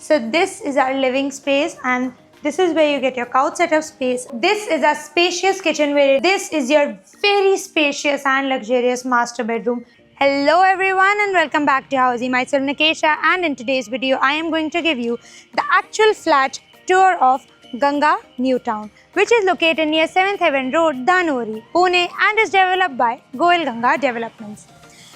So this is our living space, and this is where you get your couch setup space. This is a spacious kitchen where this is your very spacious and luxurious master bedroom. Hello everyone and welcome back to Housey. Myself Nikesha, and in today's video I am going to give you the actual flat tour of Ganga New Town, which is located near 7th Heaven Road, Dhanori, Pune, and is developed by Goel Ganga Developments.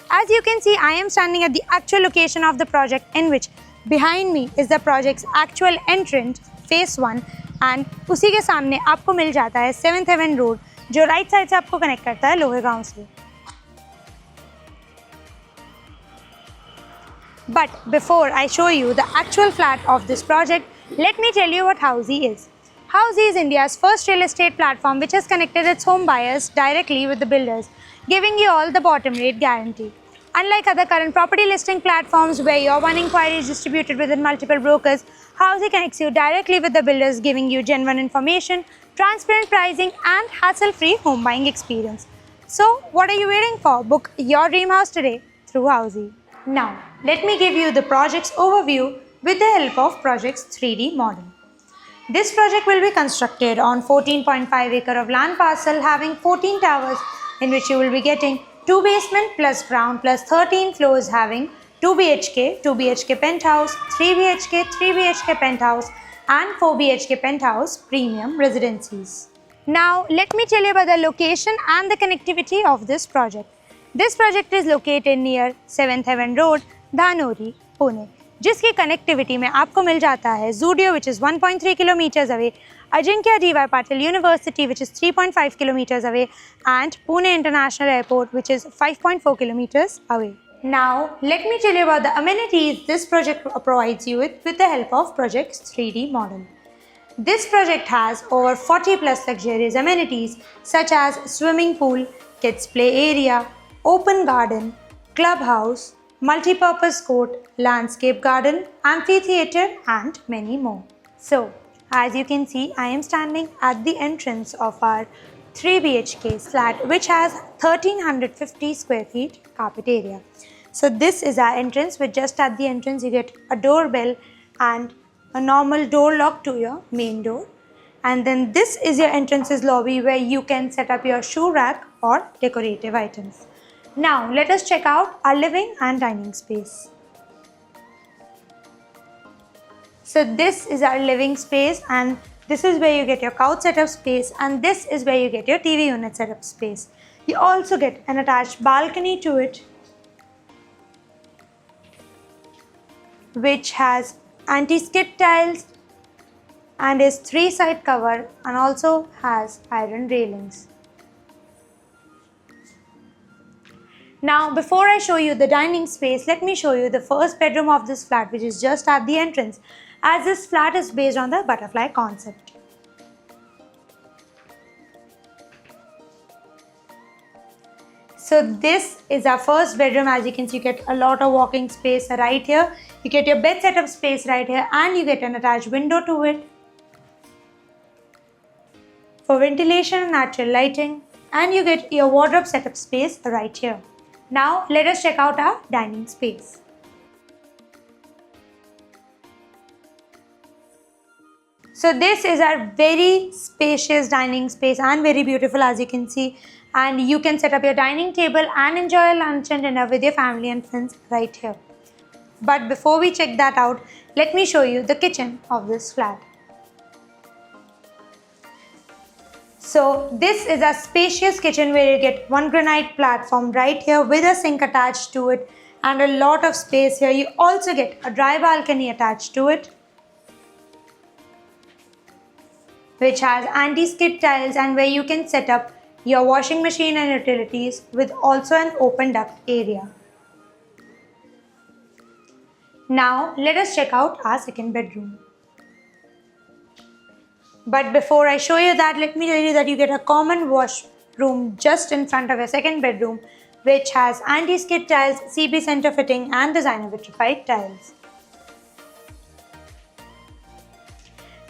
As you can see, I am standing at the actual location of the project, in which behind me is the project's actual entrance, phase 1, and उसी के सामने आपको मिल जाता है 7th Heaven Road, जो right side से आपको connect करता है लोहेगांव से. But before I show you the actual flat of this project, let me tell you what Housey is. Housey is India's first real estate platform which has connected its home buyers directly with the builders, giving you all the bottom rate guarantee. Unlike other current property listing platforms where your one inquiry is distributed within multiple brokers, Housey connects you directly with the builders, giving you genuine information, transparent pricing, and hassle-free home buying experience. So, what are you waiting for? Book your dream house today through Housey. Now, let me give you the project's overview with the help of project's 3D model. This project will be constructed on 14.5 acre of land parcel having 14 towers, in which you will be getting 2 basement plus ground plus 13 floors having 2 BHK, 2 BHK penthouse, 3 BHK, 3 BHK penthouse, and 4 BHK penthouse premium residencies. Now, let me tell you about the location and the connectivity of this project. This project is located near 7th Heaven Road, Dhanori, Pune, जिसकी connectivity में आपको मिल जाता है Zudio, which is 1.3 kilometers away, Ajinkya D.Y. Patil University, which is 3.5 kilometers away, and Pune International Airport, which is 5.4 kilometers away. Now, let me tell you about the amenities this project provides you with the help of project's 3D model. This project has over 40 plus luxurious amenities such as swimming pool, kids play area, open garden, clubhouse, multi-purpose court, landscape garden, amphitheatre, and many more. So, as you can see, I am standing at the entrance of our 3 BHK flat, which has 1350 square feet carpet area. So this is our entrance, with just at the entrance you get a doorbell and a normal door lock to your main door. And then this is your entrance's lobby where you can set up your shoe rack or decorative items. Now let us check out our living and dining space. So this is our living space, and this is where you get your couch setup space, and this is where you get your TV unit setup space. You also get an attached balcony to it, which has anti-skid tiles and is 3-side cover, and also has iron railings. Now, before I show you the dining space, let me show you the first bedroom of this flat, which is just at the entrance, as this flat is based on the butterfly concept. So this is our first bedroom. As you can see, you get a lot of walking space right here. You get your bed setup space right here, and you get an attached window to it for ventilation and natural lighting, and you get your wardrobe setup space right here. Now let us check out our dining space. So this is our very spacious dining space and very beautiful, as you can see, and you can set up your dining table and enjoy lunch and dinner with your family and friends right here. But before we check that out, let me show you the kitchen of this flat. So this is a spacious kitchen where you get one granite platform right here with a sink attached to it and a lot of space here. You also get a dry balcony attached to it, which has anti-skid tiles, and where you can set up your washing machine and utilities, with also an open duct area. Now let us check out our second bedroom. But before I show you that, let me tell you that you get a common washroom just in front of your second bedroom, which has anti-skid tiles, CB center fitting, and designer vitrified tiles.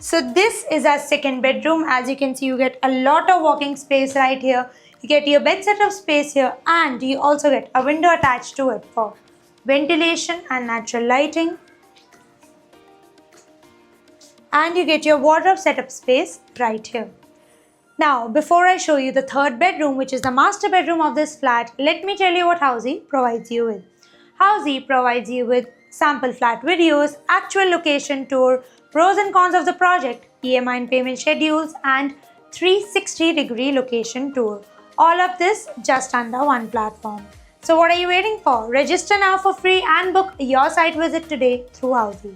So this is our second bedroom. As you can see, you get a lot of walking space right here. You get your bed setup space here, and you also get a window attached to it for ventilation and natural lighting. and you get your wardrobe setup space right here. Now, before I show you the third bedroom, which is the master bedroom of this flat, let me tell you what Housey provides you with. Housey provides you with sample flat videos, actual location tour, pros and cons of the project, EMI and payment schedules, and 360-degree location tour. All of this just under one platform. So what are you waiting for? Register now for free and book your site visit today through Housey.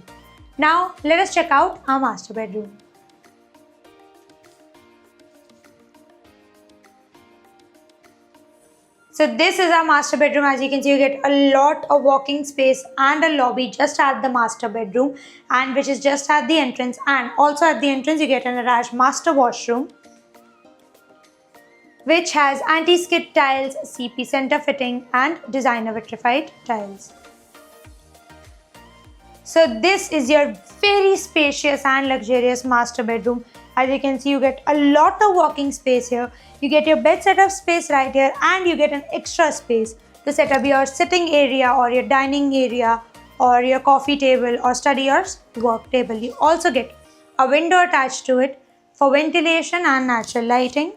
Now, let us check out our master bedroom. So this is our master bedroom. As you can see, you get a lot of walking space and a lobby just at the master bedroom, and which is just at the entrance, and also at the entrance you get an attached master washroom which has anti-skid tiles, CP center fitting and designer vitrified tiles. So this is your very spacious and luxurious master bedroom. As you can see, you get a lot of walking space here. You get your bed setup space right here, and you get an extra space to set up your sitting area or your dining area or your coffee table or study or work table. You also get a window attached to it for ventilation and natural lighting.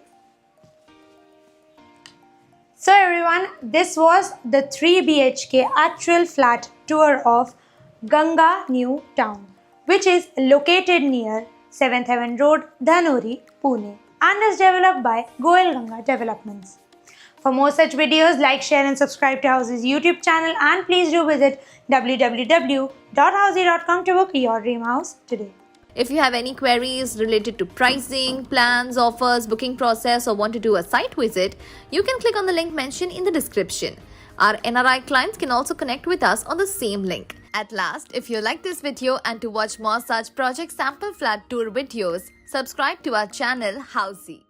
So everyone, this was the 3 BHK actual flat tour of Ganga New Town, which is located near 7th Heaven Road, Dhanuri, Pune, and is developed by Goel Ganga Developments. For more such videos, like, share and subscribe to Housey's YouTube channel, and please do visit www.housey.com to book your dream house today. If you have any queries related to pricing, plans, offers, booking process, or want to do a site visit, you can click on the link mentioned in the description. Our NRI clients can also connect with us on the same link. At last, if you like this video and to watch more such project sample flat tour videos, subscribe to our channel Housey.